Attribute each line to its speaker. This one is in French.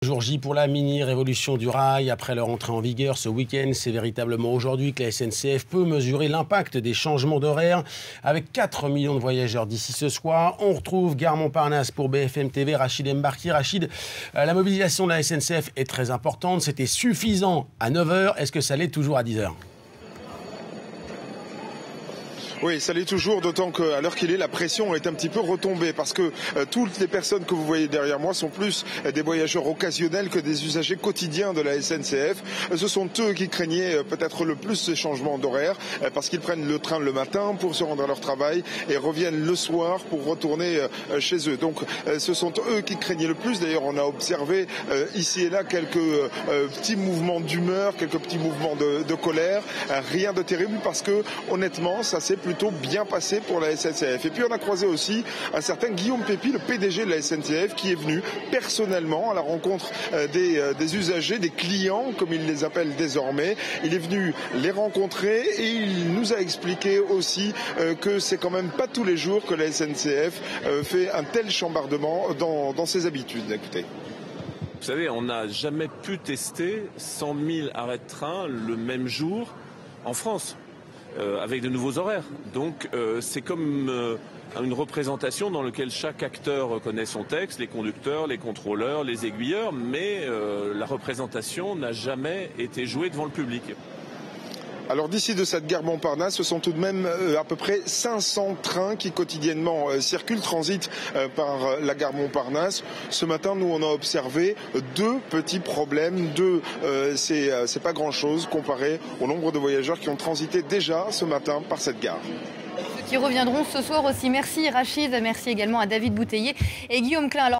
Speaker 1: Jour J pour la mini-révolution du rail. Après leur entrée en vigueur ce week-end, c'est véritablement aujourd'hui que la SNCF peut mesurer l'impact des changements d'horaire. Avec 4 millions de voyageurs d'ici ce soir, on retrouve Gare Montparnasse pour BFM TV, Rachid Embarki. Rachid, la mobilisation de la SNCF est très importante. C'était suffisant à 9h. Est-ce que ça l'est toujours à 10h ?
Speaker 2: Oui, ça l'est toujours, d'autant qu'à l'heure qu'il est, la pression est un petit peu retombée parce que toutes les personnes que vous voyez derrière moi sont plus des voyageurs occasionnels que des usagers quotidiens de la SNCF. Ce sont eux qui craignaient peut-être le plus ces changements d'horaire parce qu'ils prennent le train le matin pour se rendre à leur travail et reviennent le soir pour retourner chez eux. Donc ce sont eux qui craignaient le plus. D'ailleurs, on a observé ici et là quelques petits mouvements d'humeur, quelques petits mouvements de colère. Rien de terrible parce que honnêtement, ça s'est plutôt bien passé pour la SNCF. Et puis on a croisé aussi un certain Guillaume Pépi, le PDG de la SNCF, qui est venu personnellement à la rencontre des usagers, des clients, comme il les appelle désormais. Il est venu les rencontrer et il nous a expliqué aussi que c'est quand même pas tous les jours que la SNCF fait un tel chambardement dans ses habitudes. Écoutez.
Speaker 3: Vous savez, on n'a jamais pu tester 100 000 arrêts de train le même jour en France. Avec de nouveaux horaires. Donc c'est comme une représentation dans laquelle chaque acteur connaît son texte, les conducteurs, les contrôleurs, les aiguilleurs, mais la représentation n'a jamais été jouée devant le public.
Speaker 2: Alors d'ici de cette gare Montparnasse, ce sont tout de même à peu près 500 trains qui quotidiennement circulent, transitent par la gare Montparnasse. Ce matin, nous on a observé deux petits problèmes. C'est pas grand-chose comparé au nombre de voyageurs qui ont transité déjà ce matin par cette gare.
Speaker 4: Ceux qui reviendront ce soir aussi. Merci Rachid, merci également à David Bouteiller et Guillaume Klein.